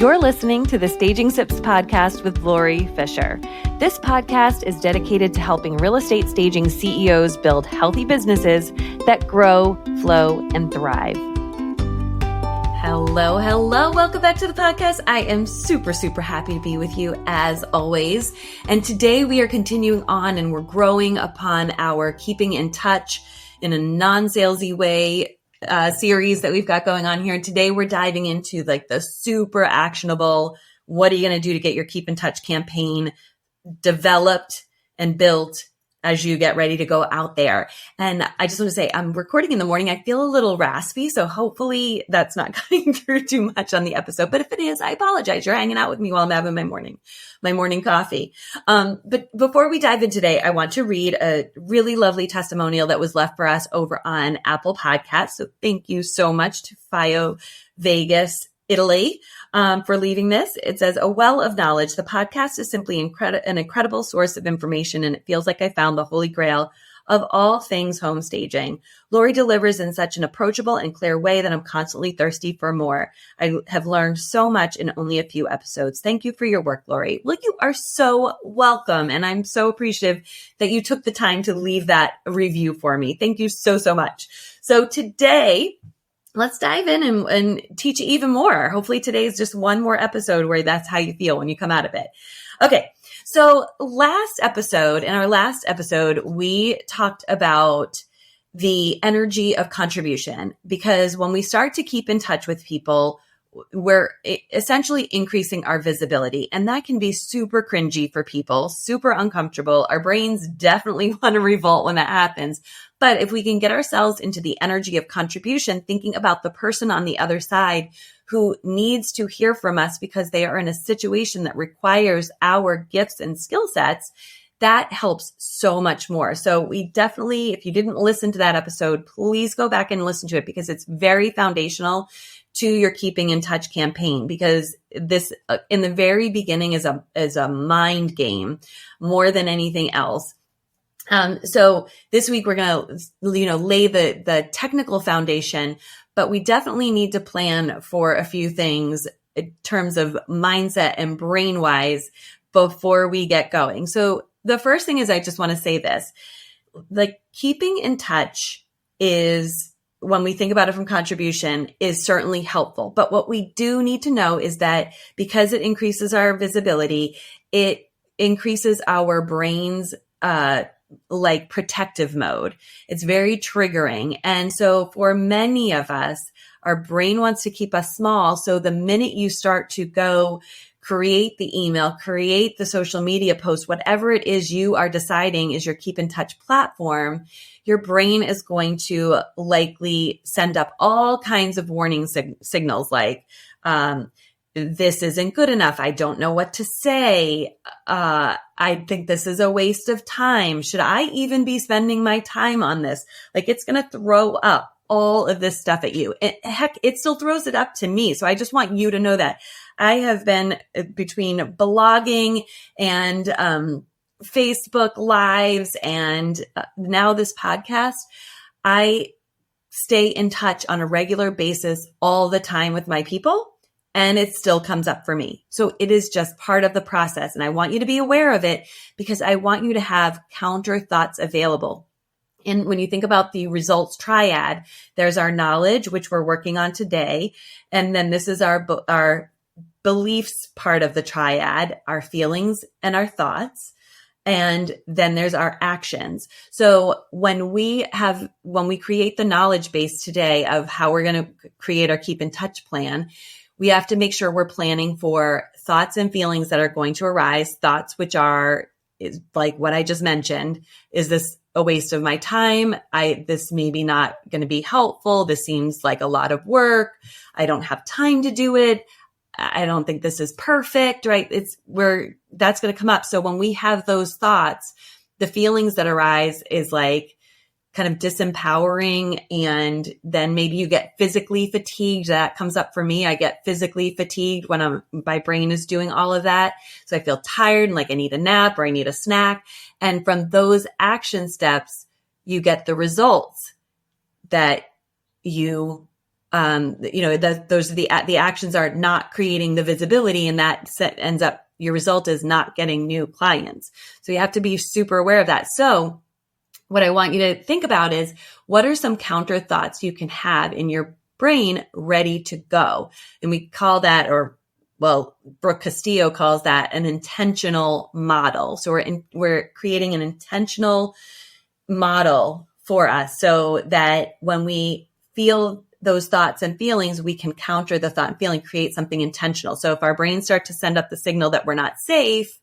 You're listening to the Staging Sips podcast with Lori Fisher. This podcast is dedicated to helping real estate staging CEOs build healthy businesses that grow, flow, and thrive. Hello. Welcome back to the podcast. I am super happy to be with you as always. And today we are continuing on and we're growing upon our keeping in touch in a non-salesy way series that we've got going on here. And today we're diving into like the super actionable, what are you going to do to get your keep in touch campaign developed and built as you get ready to go out there. And I just want to say, I'm recording in the morning. I feel a little raspy, so hopefully that's not coming through too much on the episode. But if it is, I apologize. You're hanging out with me while I'm having my morning coffee. But before we dive in today, I want to read a really lovely testimonial that was left for us over on Apple Podcasts. So thank you so much to Fio Vegas, Italy, for leaving this. It says, a well of knowledge. The podcast is simply an incredible source of information, and it feels like I found the holy grail of all things home staging. Lori delivers in such an approachable and clear way that I'm constantly thirsty for more. I have learned so much in only a few episodes. Thank you for your work, Lori. Well, you are so welcome, and I'm so appreciative that you took the time to leave that review for me. Thank you so much. So today, let's dive in and teach you even more. Hopefully today is just one more episode where that's how you feel when you come out of it. Okay. So in our last episode, we talked about the energy of contribution, because when we start to keep in touch with people, we're essentially increasing our visibility, and that can be super cringy for people, super uncomfortable. Our brains definitely want to revolt when that happens. But if we can get ourselves into the energy of contribution, thinking about the person on the other side who needs to hear from us because they are in a situation that requires our gifts and skill sets, that helps so much more. So we definitely, if you didn't listen to that episode, please go back and listen to it, because it's very foundational to your keeping in touch campaign, because this in the very beginning is a mind game more than anything else. So this week we're going to, lay the technical foundation, but we definitely need to plan for a few things in terms of mindset and brain wise before we get going. So the first thing is, I just want to say this, like keeping in touch is, when we think about it from contribution, is certainly helpful. But what we do need to know is that because it increases our visibility, it increases our brain's like protective mode. It's very triggering. And so for many of us, our brain wants to keep us small. So the minute you start to go create the email, create the social media post, whatever it is you are deciding is your keep in touch platform, your brain is going to likely send up all kinds of warning signals like, this isn't good enough. I don't know what to say. I think this is a waste of time. Should I even be spending my time on this? Like, it's going to throw up all of this stuff at you. Heck, it still throws it up to me. So I just want you to know that I have been between blogging and Facebook Lives and now this podcast, I stay in touch on a regular basis all the time with my people, and it still comes up for me. So it is just part of the process, and I want you to be aware of it because I want you to have counter thoughts available. And when you think about the results triad, there's our knowledge, which we're working on today, and then this is our beliefs part of the triad, our feelings and our thoughts. And then there's our actions. So when we create the knowledge base today of how we're going to create our keep in touch plan, we have to make sure we're planning for thoughts and feelings that are going to arise. Thoughts, which is like what I just mentioned. Is this a waste of my time? This maybe not going to be helpful. This seems like a lot of work. I don't have time to do it. I don't think this is perfect, right? That's going to come up. So when we have those thoughts, the feelings that arise is like kind of disempowering. And then maybe you get physically fatigued. That comes up for me. I get physically fatigued when my brain is doing all of that. So I feel tired and like I need a nap or I need a snack. And from those action steps, you get the results that you those are the actions are not creating the visibility, and that ends up, your result is not getting new clients. So you have to be super aware of that. So what I want you to think about is, what are some counter thoughts you can have in your brain ready to go? And we call that, Brooke Castillo calls that an intentional model. So we're creating an intentional model for us so that when we feel those thoughts and feelings, we can counter the thought and feeling, create something intentional. So if our brains start to send up the signal that we're not safe,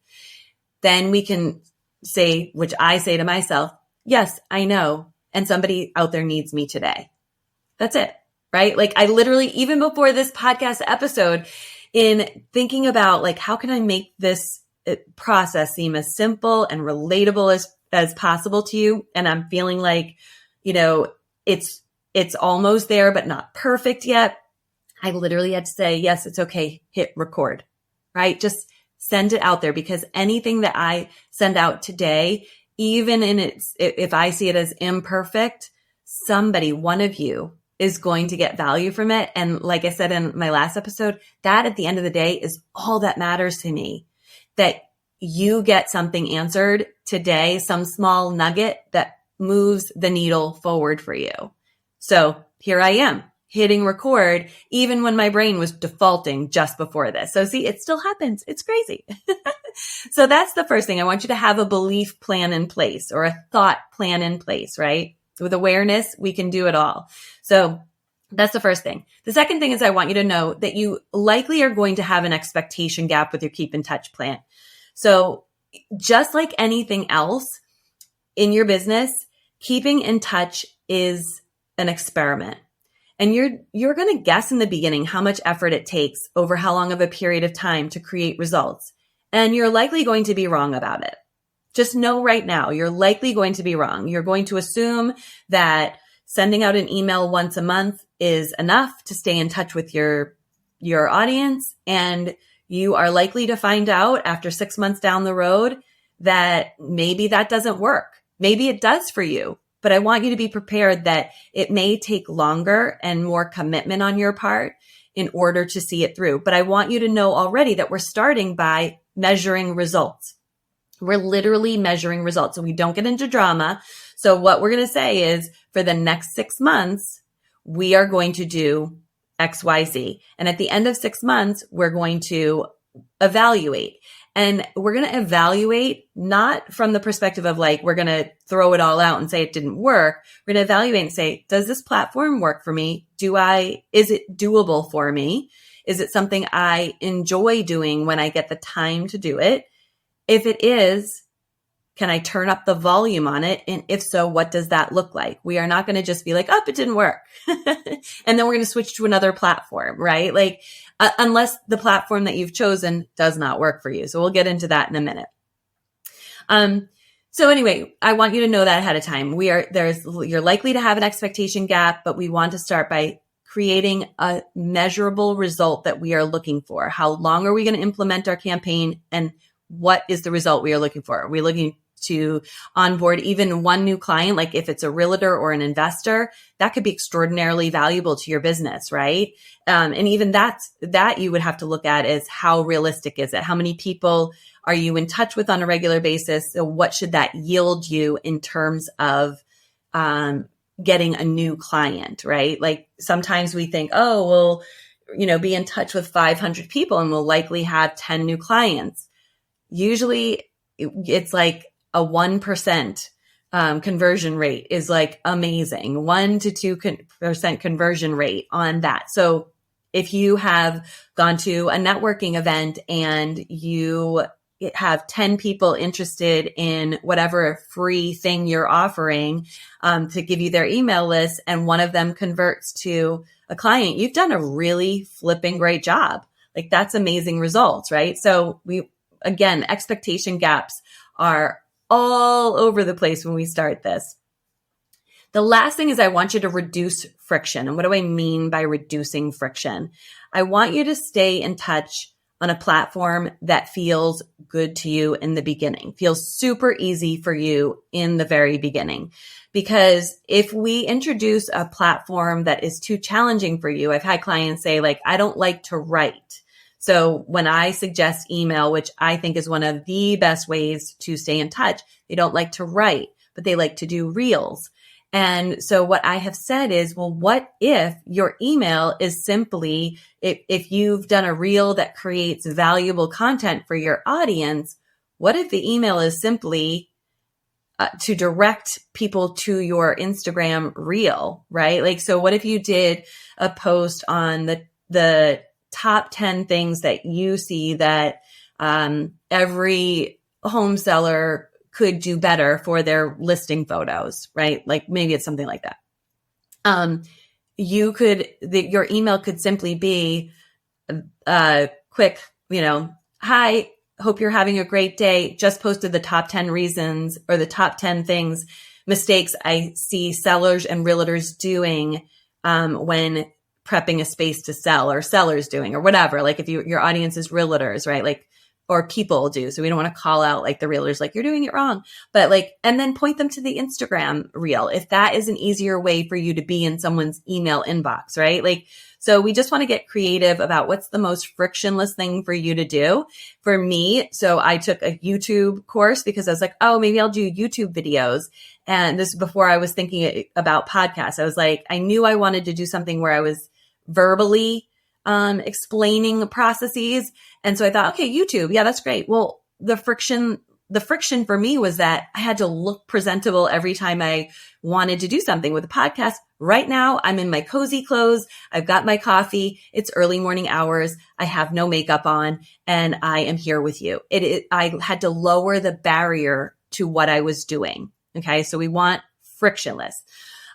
then we can say, which I say to myself, yes, I know. And somebody out there needs me today. That's it, right? Like, I literally, even before this podcast episode, in thinking about like, how can I make this process seem as simple and relatable as possible to you? And I'm feeling like, it's almost there, but not perfect yet. I literally had to say, yes, it's okay. Hit record, right? Just send it out there, because anything that I send out today, even if I see it as imperfect, somebody, one of you, is going to get value from it. And like I said in my last episode, that at the end of the day is all that matters to me, that you get something answered today, some small nugget that moves the needle forward for you. So here I am hitting record, even when my brain was defaulting just before this. So see, it still happens. It's crazy. So that's the first thing. I want you to have a belief plan in place, or a thought plan in place, right? With awareness, we can do it all. So that's the first thing. The second thing is, I want you to know that you likely are going to have an expectation gap with your Keep in Touch plan. So just like anything else in your business, keeping in touch is an experiment. And you're going to guess in the beginning how much effort it takes over how long of a period of time to create results. And you're likely going to be wrong about it. Just know right now, you're likely going to be wrong. You're going to assume that sending out an email once a month is enough to stay in touch with your audience. And you are likely to find out after 6 months down the road that maybe that doesn't work. Maybe it does for you, but I want you to be prepared that it may take longer and more commitment on your part in order to see it through. But I want you to know already that we're starting by measuring results. We're literally measuring results, so we don't get into drama. So what we're going to say is, for the next 6 months, we are going to do X, Y, Z. And at the end of 6 months, we're going to evaluate. And we're going to evaluate not from the perspective of like, we're going to throw it all out and say it didn't work. We're going to evaluate and say, does this platform work for me? Is it doable for me? Is it something I enjoy doing when I get the time to do it? If it is, can I turn up the volume on it? And if so, what does that look like? We are not going to just be like, oh, it didn't work. And then we're going to switch to another platform, right? Like, unless the platform that you've chosen does not work for you. So we'll get into that in a minute. So anyway, I want you to know that ahead of time. You're likely to have an expectation gap, but we want to start by creating a measurable result that we are looking for. How long are we going to implement our campaign, and what is the result we are looking for? Are we looking to onboard even one new client? Like if it's a realtor or an investor, that could be extraordinarily valuable to your business, right? And even that you would have to look at is, how realistic is it? How many people are you in touch with on a regular basis? So what should that yield you in terms of getting a new client, right? Like sometimes we think, oh, we'll, be in touch with 500 people and we'll likely have 10 new clients. Usually it's like a 1% conversion rate is like amazing. 1 to 2% conversion rate on that. So if you have gone to a networking event and you have 10 people interested in whatever free thing you're offering to give you their email list, and one of them converts to a client, you've done a really flipping great job. Like that's amazing results, right? So again, expectation gaps are all over the place when we start this. The last thing is, I want you to reduce friction. And what do I mean by reducing friction? I want you to stay in touch on a platform that feels good to you in the beginning, feels super easy for you in the very beginning. Because if we introduce a platform that is too challenging for you, I've had clients say like, I don't like to write. So when I suggest email, which I think is one of the best ways to stay in touch, they don't like to write, but they like to do reels. And so what I have said is, well, what if your email is simply, if you've done a reel that creates valuable content for your audience, what if the email is simply to direct people to your Instagram reel, right? Like, so what if you did a post on the top 10 things that you see that every home seller could do better for their listing photos, right? Like maybe it's something like that. Your email could simply be quick, hi, hope you're having a great day. Just posted the top 10 reasons or the top 10 mistakes I see sellers and realtors doing when prepping a space to sell, or sellers doing, or whatever. Like if your audience is realtors, right? Like, or people do. So we don't want to call out like the realtors, like you're doing it wrong, but like, and then point them to the Instagram reel. If that is an easier way for you to be in someone's email inbox, right? Like, so we just want to get creative about what's the most frictionless thing for you to do. For me, so I took a YouTube course because I was like, oh, maybe I'll do YouTube videos. And this is before I was thinking about podcasts. I was like, I knew I wanted to do something where I was verbally explaining processes. And so I thought, okay, YouTube. Yeah, that's great. Well, the friction for me was that I had to look presentable every time I wanted to do something with a podcast. Right now, I'm in my cozy clothes. I've got my coffee. It's early morning hours. I have no makeup on and I am here with you. I had to lower the barrier to what I was doing. Okay. So we want frictionless.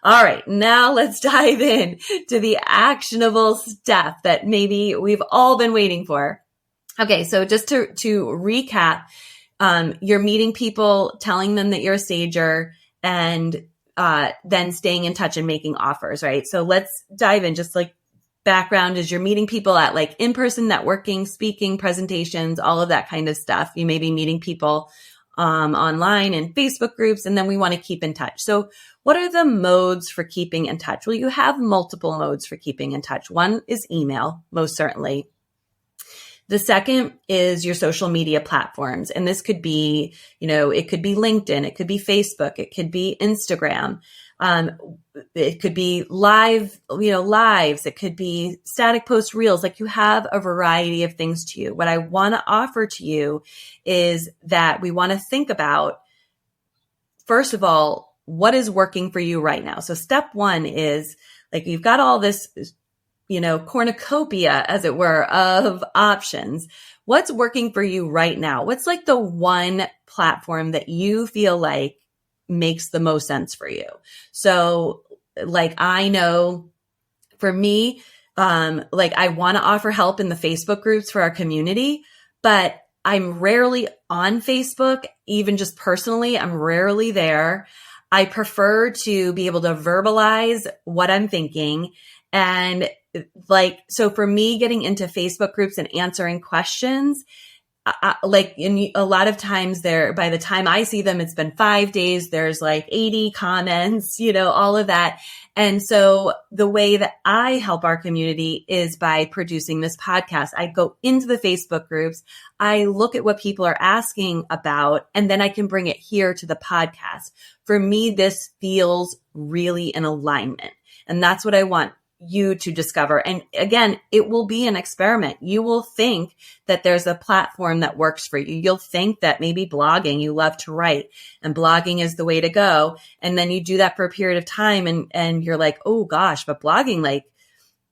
All right, now let's dive in to the actionable stuff that maybe we've all been waiting for. Okay, so just to recap, you're meeting people, telling them that you're a stager, and then staying in touch and making offers, right? So let's dive in. Just like background is you're meeting people at like in-person networking, speaking, presentations, all of that kind of stuff. You may be meeting people online in Facebook groups, and then we want to keep in touch. So what are the modes for keeping in touch? Well, you have multiple modes for keeping in touch. One is email, most certainly. The second is your social media platforms. And this could be, it could be LinkedIn, it could be Facebook, it could be Instagram. It could be lives, it could be static post reels. Like you have a variety of things to you. What I want to offer to you is that we want to think about, first of all, what is working for you right now? So step one is like, you've got all this, cornucopia, as it were, of options. What's working for you right now? What's like the one platform that you feel like makes the most sense for you? So like, I know for me, I want to offer help in the Facebook groups for our community, but I'm rarely on Facebook, even just personally, I'm rarely there. I prefer to be able to verbalize what I'm thinking. And so for me, getting into Facebook groups and answering questions, in a lot of times by the time I see them, it's been 5 days, there's like 80 comments, all of that. And so the way that I help our community is by producing this podcast. I go into the Facebook groups, I look at what people are asking about, and then I can bring it here to the podcast. For me, this feels really in alignment. And that's what I want you to discover. And again, it will be an experiment. You will think that there's a platform that works for you. You'll think that maybe blogging, you love to write and blogging is the way to go. And then you do that for a period of time and you're like, oh gosh, but blogging, like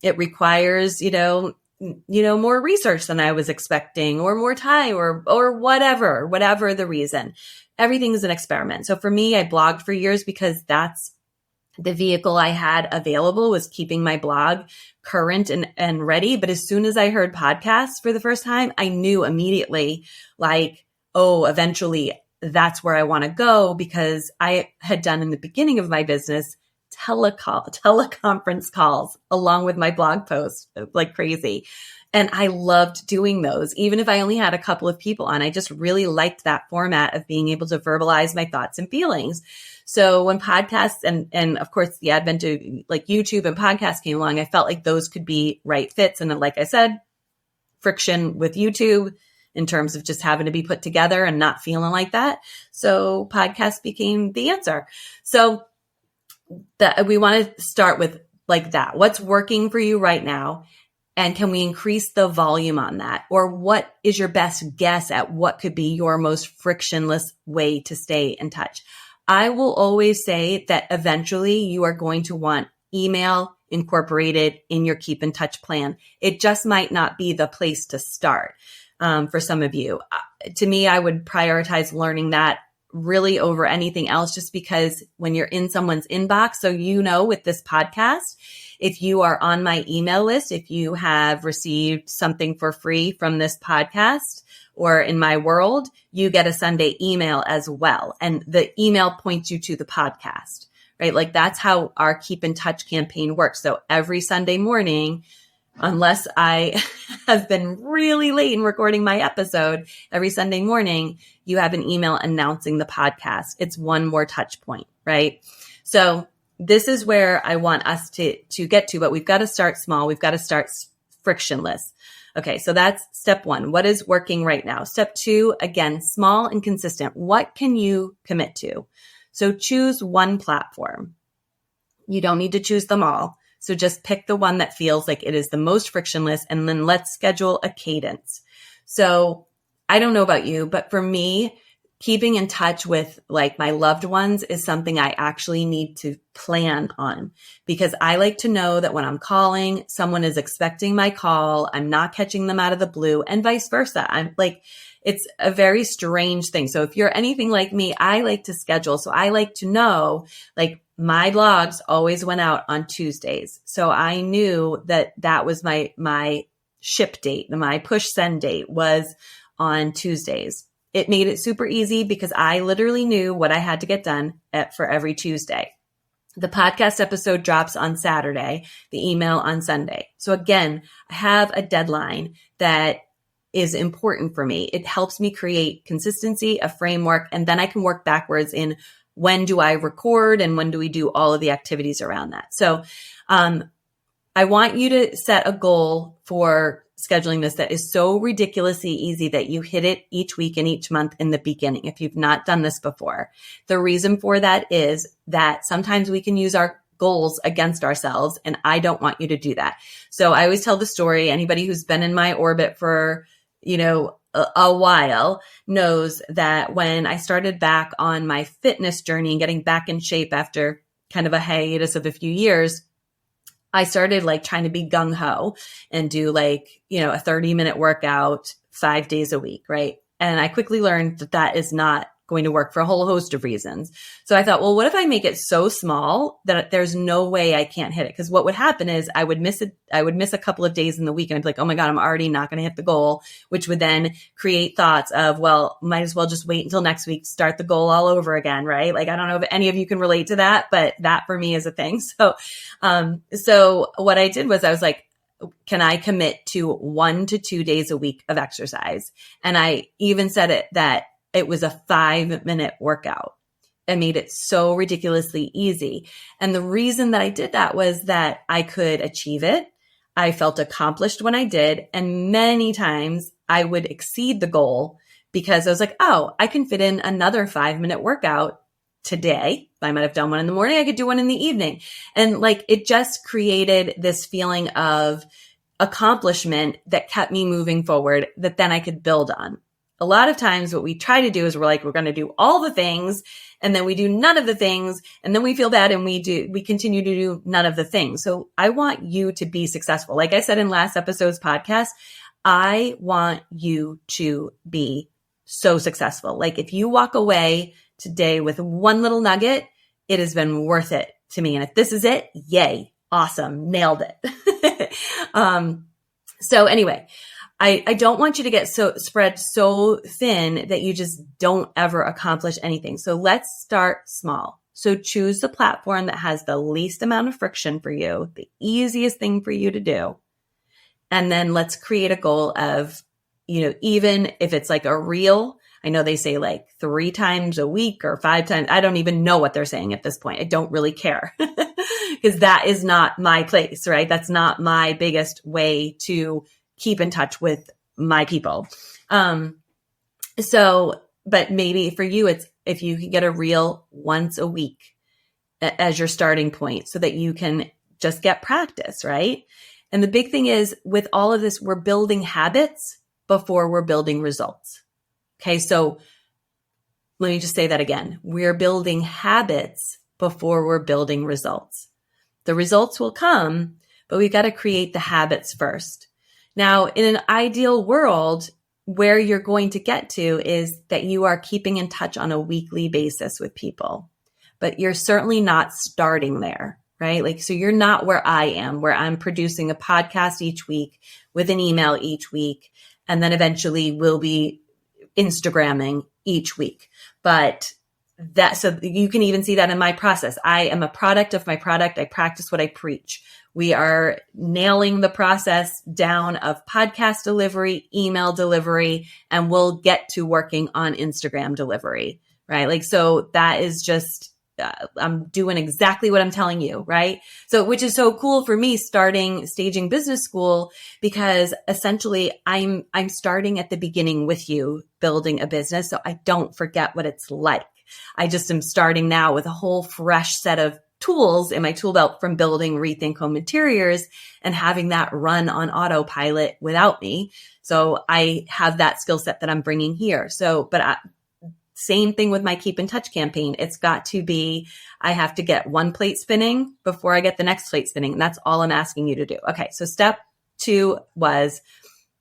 it requires, more research than I was expecting, or more time, or whatever the reason. Everything is an experiment. So for me, I blogged for years because that's the vehicle I had available, was keeping my blog current and ready. But as soon as I heard podcasts for the first time, I knew immediately like, oh, eventually that's where I want to go, because I had done in the beginning of my business teleconference calls along with my blog posts like crazy. And I loved doing those, even if I only had a couple of people on. I just really liked that format of being able to verbalize my thoughts and feelings. So when podcasts and of course the advent of like YouTube and podcasts came along, I felt like those could be right fits. And then, like I said, friction with YouTube in terms of just having to be put together and not feeling like that. So podcasts became the answer. So that we want to start with like that. What's working for you right now? And can we increase the volume on that? Or what is your best guess at what could be your most frictionless way to stay in touch? I will always say that eventually you are going to want email incorporated in your keep in touch plan. It just might not be the place to start for some of you. To me, I would prioritize learning that really over anything else, just because when you're in someone's inbox, so with this podcast, if you are on my email list, if you have received something for free from this podcast or in my world, you get a Sunday email as well. And the email points you to the podcast, right? Like that's how our Keep in Touch campaign works. So every Sunday morning, unless I have been really late in recording my episode, every Sunday morning, you have an email announcing the podcast. It's one more touch point, right? So this is where I want us to get to, but we've got to start small. We've got to start frictionless. Okay, so that's step one. What is working right now? Step two, again, small and consistent. What can you commit to? So choose one platform. You don't need to choose them all. So just pick the one that feels like it is the most frictionless, and then let's schedule a cadence. So I don't know about you, but for me, keeping in touch with like my loved ones is something I actually need to plan on, because I like to know that when I'm calling, someone is expecting my call. I'm not catching them out of the blue, and vice versa. I'm like, it's a very strange thing. So if you're anything like me, I like to schedule. So I like to know, like, my blogs always went out on Tuesdays. So I knew that that was my ship date. My push send date was on Tuesdays. It made it super easy because I literally knew what I had to get done for every Tuesday. The podcast episode drops on Saturday, the email on Sunday. So again, I have a deadline that is important for me. It helps me create consistency, a framework, and then I can work backwards in when do I record and when do we do all of the activities around that. So I want you to set a goal for scheduling this that is so ridiculously easy that you hit it each week and each month in the beginning if you've not done this before. The reason for that is that sometimes we can use our goals against ourselves, and I don't want you to do that. So I always tell the story. Anybody who's been in my orbit for, a while knows that when I started back on my fitness journey and getting back in shape after kind of a hiatus of a few years, I started like trying to be gung ho and do like, a 30-minute workout 5 days a week. Right. And I quickly learned that that is not going to work for a whole host of reasons. So I thought, well, what if I make it so small that there's no way I can't hit it? Because what would happen is I would miss a couple of days in the week, and I'd be like, oh my God, I'm already not going to hit the goal, which would then create thoughts of, well, might as well just wait until next week, start the goal all over again, right? Like, I don't know if any of you can relate to that, but that for me is a thing. So what I did was I was like, can I commit to 1 to 2 days a week of exercise? And I even said it that it was a 5-minute workout. I made it so ridiculously easy. And the reason that I did that was that I could achieve it. I felt accomplished when I did. And many times I would exceed the goal because I was like, oh, I can fit in another 5-minute workout today. I might have done one in the morning. I could do one in the evening. And like, it just created this feeling of accomplishment that kept me moving forward that then I could build on. A lot of times what we try to do is we're going to do all the things, and then we do none of the things, and then we feel bad and we continue to do none of the things. So I want you to be successful. Like I said in last episode's podcast, I want you to be so successful. Like if you walk away today with one little nugget, it has been worth it to me. And if this is it, yay, awesome, nailed it. So anyway, I don't want you to get spread so thin that you just don't ever accomplish anything. So let's start small. So choose the platform that has the least amount of friction for you, the easiest thing for you to do. And then let's create a goal of, even if it's like a reel, I know they say like 3 times a week or 5 times. I don't even know what they're saying at this point. I don't really care because that is not my place, right? That's not my biggest way to keep in touch with my people. But maybe for you, it's if you can get a reel once a week as your starting point so that you can just get practice, right? And the big thing is with all of this, we're building habits before we're building results. Okay, so let me just say that again. We're building habits before we're building results. The results will come, but we've got to create the habits first. Now, in an ideal world, where you're going to get to is that you are keeping in touch on a weekly basis with people, but you're certainly not starting there, right? Like, so you're not where I am, where I'm producing a podcast each week with an email each week, and then eventually we'll be Instagramming each week. But so you can even see that in my process. I am a product of my product. I practice what I preach. We are nailing the process down of podcast delivery, email delivery, and we'll get to working on Instagram delivery, right? Like, so that is just, I'm doing exactly what I'm telling you, right? So, which is so cool for me starting Staging Business School, because essentially I'm starting at the beginning with you building a business. So I don't forget what it's like. I just am starting now with a whole fresh set of tools in my tool belt from building Rethink Home Interiors and having that run on autopilot without me. So I have that skill set that I'm bringing here. So, same thing with my Keep in Touch campaign. It's got to be, I have to get one plate spinning before I get the next plate spinning. And that's all I'm asking you to do. Okay. So step 2 was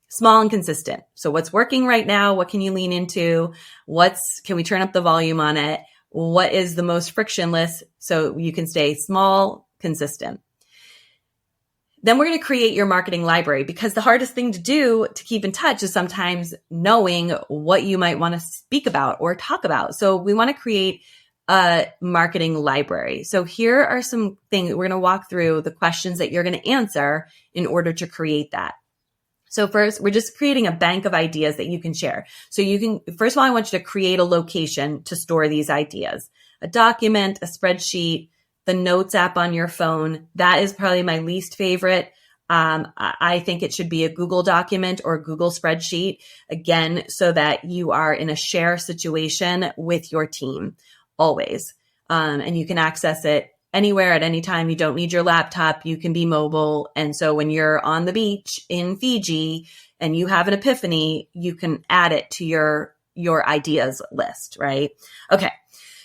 small and consistent. So what's working right now? What can you lean into? Can we turn up the volume on it? What is the most frictionless so you can stay small, consistent? Then we're going to create your marketing library, because the hardest thing to do to keep in touch is sometimes knowing what you might want to speak about or talk about. So we want to create a marketing library. So here are some things we're going to walk through, the questions that you're going to answer in order to create that. So first, we're just creating a bank of ideas that you can share. So first of all, I want you to create a location to store these ideas, a document, a spreadsheet, the notes app on your phone. That is probably my least favorite. I think it should be a Google document or a Google spreadsheet, again, so that you are in a share situation with your team always. And you can access it anywhere at any time. You don't need your laptop. You can be mobile. And so when you're on the beach in Fiji and you have an epiphany, you can add it to your ideas list, right? Okay.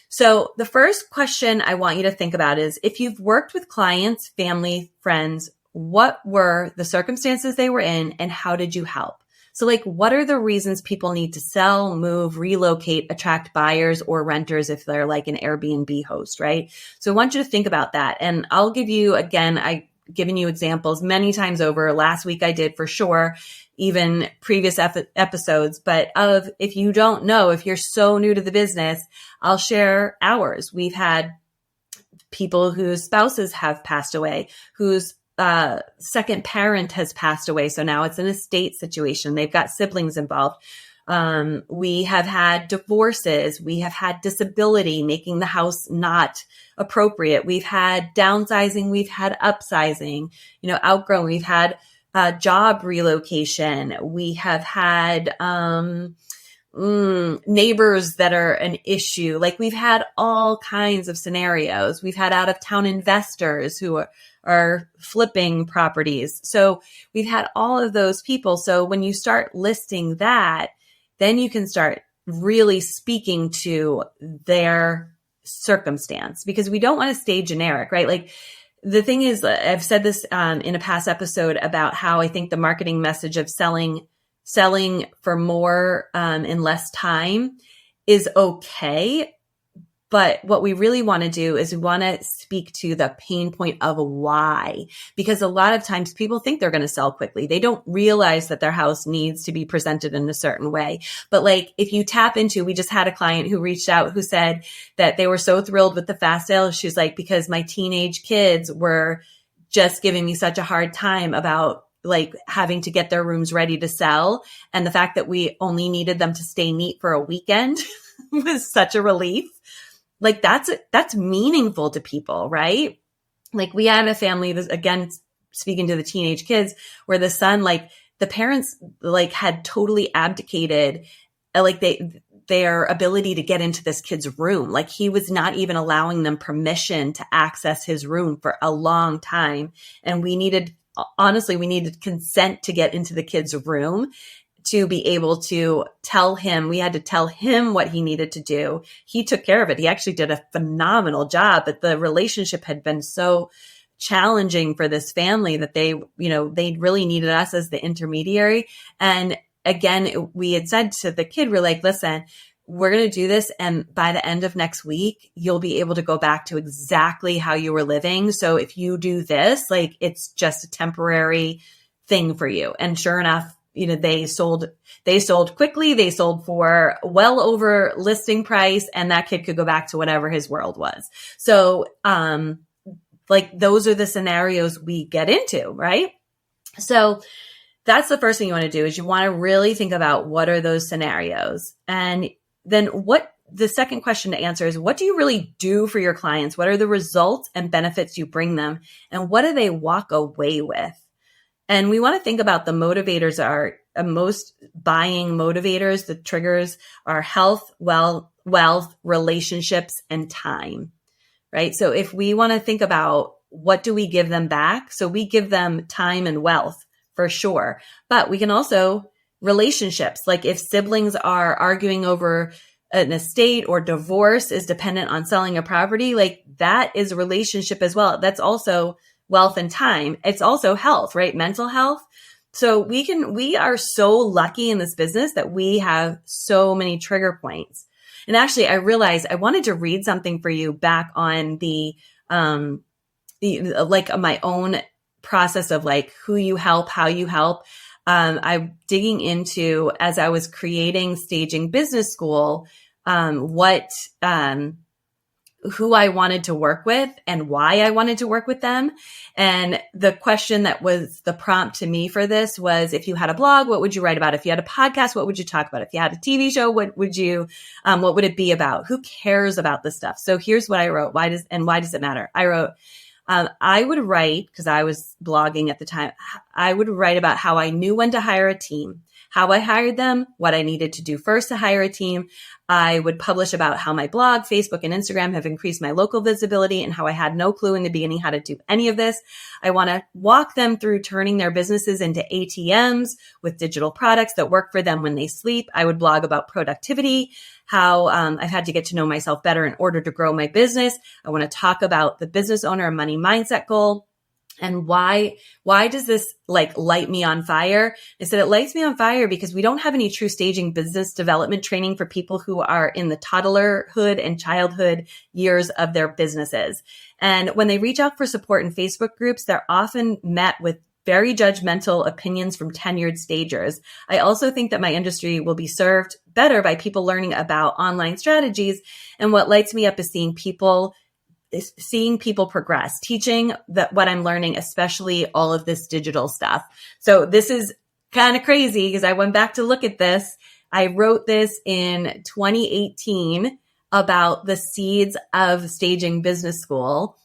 So the first question I want you to think about is, if you've worked with clients, family, friends, what were the circumstances they were in and how did you help? So like, what are the reasons people need to sell, move, relocate, attract buyers or renters if they're like an Airbnb host, right? So I want you to think about that. And I'll give you, again, I've given you examples many times over. Last week I did for sure, even previous episodes. But if you don't know, if you're so new to the business, I'll share ours. We've had people whose spouses have passed away, whose second parent has passed away. So now it's an estate situation. They've got siblings involved. We have had divorces. We have had disability, making the house not appropriate. We've had downsizing. We've had upsizing, outgrowing. We've had job relocation. We have had neighbors that are an issue. Like, we've had all kinds of scenarios. We've had out of town investors who are flipping properties. So we've had all of those people. So when you start listing that, then you can start really speaking to their circumstance, because we don't want to stay generic, right? Like, the thing is, I've said this in a past episode about how I think the marketing message of selling for more in less time is okay, But what we really want to do is we want to speak to the pain point of why, because a lot of times people think they're going to sell quickly. They don't realize that their house needs to be presented in a certain way. But like if you tap into, we just had a client who reached out who said that they were so thrilled with the fast sale. She's like, because my teenage kids were just giving me such a hard time about like having to get their rooms ready to sell. And the fact that we only needed them to stay neat for a weekend was such a relief. Like that's meaningful to people, right? Like we had a family, this again, speaking to the teenage kids, where the son, like the parents like had totally abdicated, like their ability to get into this kid's room. Like he was not even allowing them permission to access his room for a long time. And we needed consent to get into the kid's room to be able to tell him, we had to tell him what he needed to do. He took care of it. He actually did a phenomenal job, but the relationship had been so challenging for this family that they really needed us as the intermediary. And again, we had said to the kid, we're like, listen, we're going to do this. And by the end of next week, you'll be able to go back to exactly how you were living. So if you do this, like it's just a temporary thing for you. And sure enough, they sold quickly. They sold for well over listing price, and that kid could go back to whatever his world was. So, like those are the scenarios we get into, right? So that's the first thing you want to do is you want to really think about what are those scenarios. And then the second question to answer is, what do you really do for your clients? What are the results and benefits you bring them? And what do they walk away with? And we want to think about the motivators are most buying motivators. The triggers are health, wealth, relationships, and time, right? So if we want to think about what do we give them back? So we give them time and wealth for sure, but we can also relationships. Like if siblings are arguing over an estate or divorce is dependent on selling a property, like that is a relationship as well. That's also wealth and time. It's also health, right? Mental health. So we are so lucky in this business that we have so many trigger points. And actually I realized I wanted to read something for you back on the my own process of like who you help, how you help. I'm digging into, as I was creating Staging Business School, who I wanted to work with and why I wanted to work with them. And the question that was the prompt to me for this was, if you had a blog, what would you write about? If you had a podcast, what would you talk about? If you had a TV show, what would it be about? Who cares about this stuff? So here's what I wrote. Why does it matter? I wrote, I would write, because I was blogging at the time, I would write about how I knew when to hire a team, how I hired them, what I needed to do first to hire a team. I would publish about how my blog, Facebook, and Instagram have increased my local visibility and how I had no clue in the beginning how to do any of this. I want to walk them through turning their businesses into ATMs with digital products that work for them when they sleep. I would blog about productivity, how I've had to get to know myself better in order to grow my business. I want to talk about the business owner and money mindset goal. And why does this like light me on fire? I said it lights me on fire because we don't have any true staging business development training for people who are in the toddlerhood and childhood years of their businesses. And when they reach out for support in Facebook groups, they're often met with very judgmental opinions from tenured stagers. I also think that my industry will be served better by people learning about online strategies. And what lights me up is seeing people progress, teaching that what I'm learning, especially all of this digital stuff. So this is kind of crazy because I went back to look at this. I wrote this in 2018 about the seeds of Staging Business School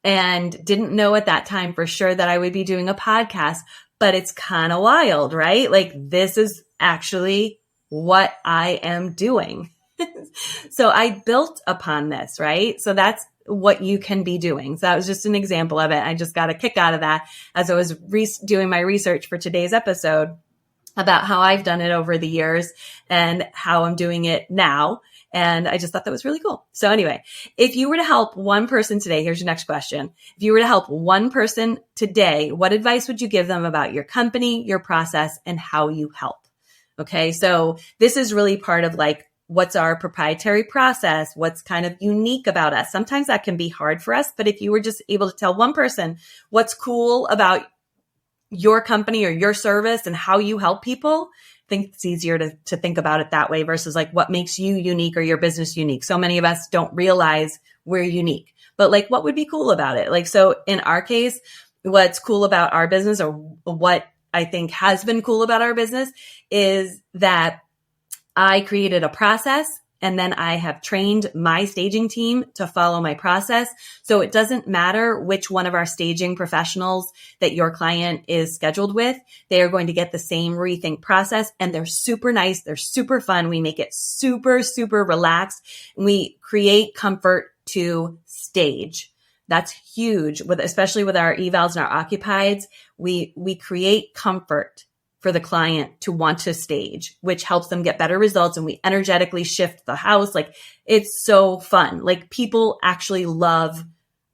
and didn't know at that time for sure that I would be doing a podcast, but it's kind of wild, right? Like this is actually what I am doing. So I built upon this, right? So that's what you can be doing. So that was just an example of it. I just got a kick out of that as I was doing my research for today's episode about how I've done it over the years and how I'm doing it now. And I just thought that was really cool. So anyway, if you were to help one person today, here's your next question. If you were to help one person today, what advice would you give them about your company, your process, and how you help? Okay. So this is really part of like what's our proprietary process? What's kind of unique about us? Sometimes that can be hard for us, but if you were just able to tell one person what's cool about your company or your service and how you help people, I think it's easier to think about it that way versus like what makes you unique or your business unique. So many of us don't realize we're unique, but like what would be cool about it? Like, so in our case, what's cool about our business, or what I think has been cool about our business, is that I created a process, and then I have trained my staging team to follow my process. So it doesn't matter which one of our staging professionals that your client is scheduled with. They are going to get the same rethink process, and they're super nice. They're super fun. We make it super, super relaxed. And we create comfort to stage. That's huge, especially with our evals and our occupieds. We create comfort for the client to want to stage, which helps them get better results. And we energetically shift the house. Like, it's so fun. Like, people actually love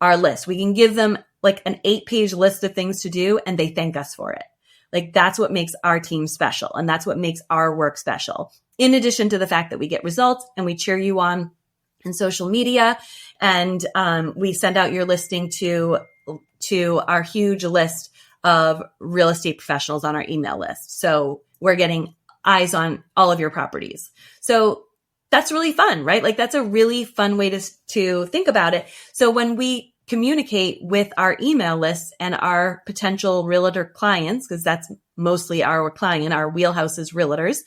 our list. We can give them like an 8-page list of things to do, and they thank us for it. Like, that's what makes our team special. And that's what makes our work special. In addition to the fact that we get results and we cheer you on in social media, and we send out your listing to our huge list of real estate professionals on our email list. So we're getting eyes on all of your properties. So that's really fun, right? Like, that's a really fun way to think about it. So when we communicate with our email lists and our potential realtor clients, because that's mostly our client, our wheelhouse is realtors,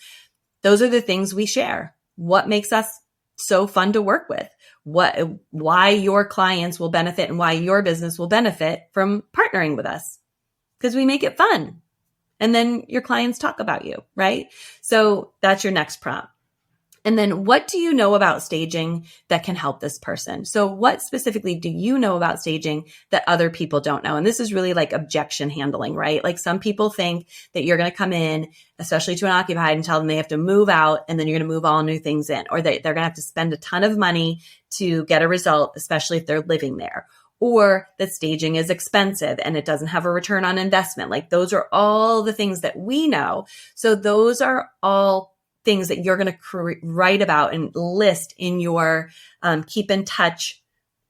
those are the things we share. What makes us so fun to work with? Why your clients will benefit and why your business will benefit from partnering with us? Because we make it fun. And then your clients talk about you, right? So that's your next prompt. And then, what do you know about staging that can help this person? So what specifically do you know about staging that other people don't know? And this is really like objection handling, right? Like, some people think that you're going to come in, especially to an occupied, and tell them they have to move out, and then you're going to move all new things in, or they're going to have to spend a ton of money to get a result, especially if they're living there. Or that staging is expensive and it doesn't have a return on investment. Like, those are all the things that we know. So those are all things that you're going to write about and list in your keep in touch,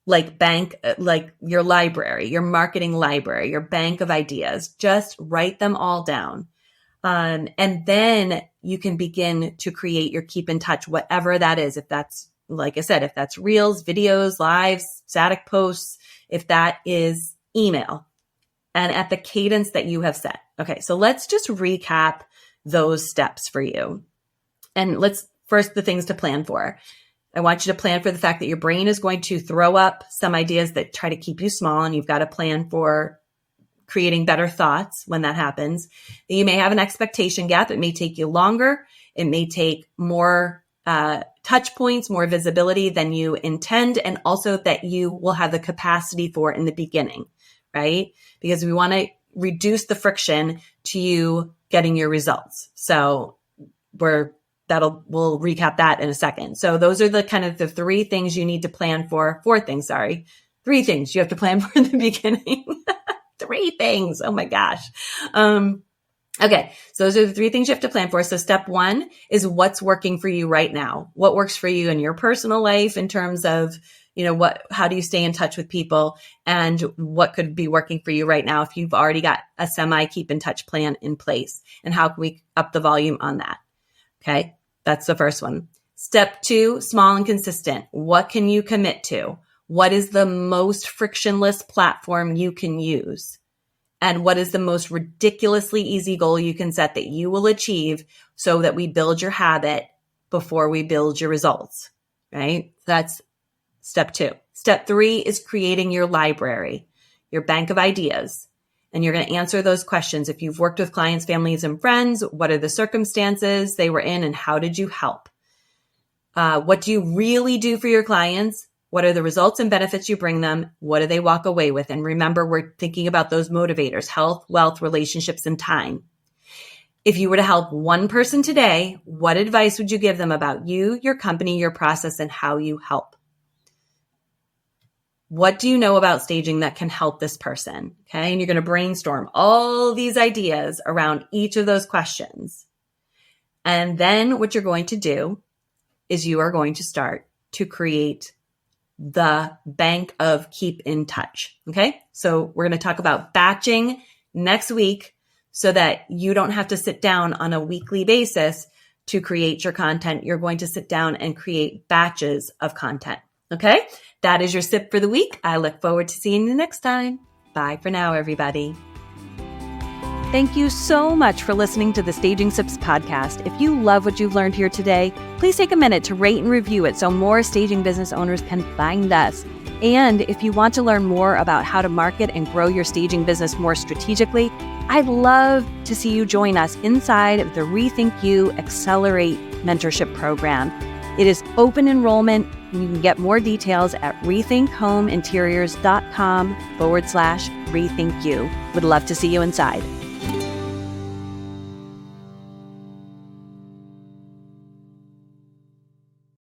like bank, like your library, your marketing library, your bank of ideas. Just write them all down. And then you can begin to create your keep in touch, whatever that is. If that's, like I said, if that's reels, videos, lives, static posts, if that is email, and at the cadence that you have set. Okay, so let's just recap those steps for you. And let's first, the things to plan for. I want you to plan for the fact that your brain is going to throw up some ideas that try to keep you small, and you've got to plan for creating better thoughts when that happens. You may have an expectation gap. It may take you longer. It may take more touch points, more visibility than you intend, and also that you will have the capacity for in the beginning, right? Because we want to reduce the friction to you getting your results. So we'll recap that in a second. So those are the kind of the 3 things you need to plan for. 4 things, sorry. 3 things you have to plan for in the beginning. 3 things. Oh my gosh. Okay. So those are the 3 things you have to plan for. So step 1 is what's working for you right now. What works for you in your personal life in terms of, how do you stay in touch with people, and what could be working for you right now if you've already got a semi keep in touch plan in place, and how can we up the volume on that? Okay. That's the first one. Step 2, small and consistent. What can you commit to? What is the most frictionless platform you can use? And what is the most ridiculously easy goal you can set that you will achieve so that we build your habit before we build your results, right? That's step 2. Step 3 is creating your library, your bank of ideas. And you're going to answer those questions. If you've worked with clients, families, and friends, what are the circumstances they were in, and how did you help? What do you really do for your clients? What are the results and benefits you bring them? What do they walk away with? And remember, we're thinking about those motivators: health, wealth, relationships, and time. If you were to help one person today, what advice would you give them about you, your company, your process, and how you help? What do you know about staging that can help this person? Okay. And you're going to brainstorm all these ideas around each of those questions. And then what you're going to do is you are going to start to create the bank of keep in touch. Okay. So we're going to talk about batching next week so that you don't have to sit down on a weekly basis to create your content. You're going to sit down and create batches of content. Okay. That is your sip for the week. I look forward to seeing you next time. Bye for now, everybody. Thank you so much for listening to the Staging Sips podcast. If you love what you've learned here today, please take a minute to rate and review it so more staging business owners can find us. And if you want to learn more about how to market and grow your staging business more strategically, I'd love to see you join us inside of the Rethink You Accelerate Mentorship Program. It is open enrollment. You can get more details at rethinkhomeinteriors.com/rethinkyou. Would love to see you inside.